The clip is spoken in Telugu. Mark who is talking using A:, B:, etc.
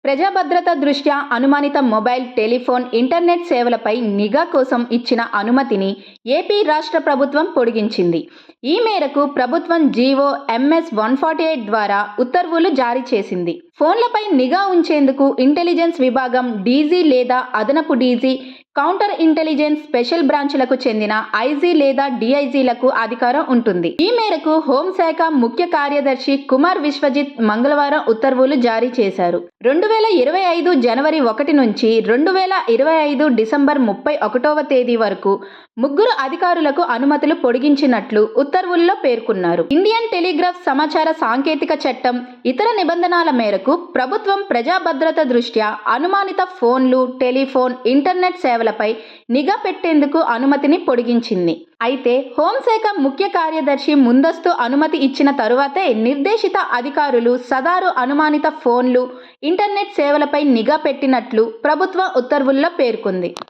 A: ప్రజా భద్రత దృష్ట్యా అనుమానిత మొబైల్, టెలిఫోన్, ఇంటర్నెట్ సేవలపై నిఘా కోసం ఇచ్చిన అనుమతిని ఏపీ రాష్ట్ర ప్రభుత్వం పొడిగించింది. ఈ మేరకు ప్రభుత్వం జీవో ఎంఎస్ 148 ద్వారా ఉత్తర్వులు జారీ చేసింది. ఫోన్లపై నిఘా ఉంచేందుకు ఇంటెలిజెన్స్ విభాగం డీజీ లేదా అదనపు డీజీ, కౌంటర్ ఇంటెలిజెన్స్ స్పెషల్ బ్రాంచ్లకు చెందిన ఐజీ లేదా డీఐజీలకు అధికారం ఉంటుంది. ఈ మేరకు హోంశాఖ ముఖ్య కార్యదర్శి కుమార్ విశ్వజిత్ మంగళవారం ఉత్తర్వులు జారీ చేశారు. 2025 జనవరి 1 నుంచి 2025 డిసెంబర్ 31వ తేదీ వరకు ముగ్గురు అధికారులకు అనుమతులు పొడిగించినట్లు ఉత్తర్వుల్లో పేర్కొన్నారు. ఇండియన్ టెలిగ్రాఫ్ సమాచార సాంకేతిక చట్టం ఇతర నిబంధనల మేరకు ప్రభుత్వం ప్రజా భద్రత దృష్ట్యా అనుమానిత ఫోన్లు, టెలిఫోన్, ఇంటర్నెట్ సేవలపై నిఘా పెట్టేందుకు అనుమతిని పొడిగించింది. అయితే హోంశాఖ ముఖ్య కార్యదర్శి ముందస్తు అనుమతి ఇచ్చిన తరువాతే నిర్దేశిత అధికారులు సదారు అనుమానిత ఫోన్లు, ఇంటర్నెట్ సేవలపై నిఘా పెట్టినట్లు ప్రభుత్వం ఉత్తర్వుల్లో పేర్కొంది.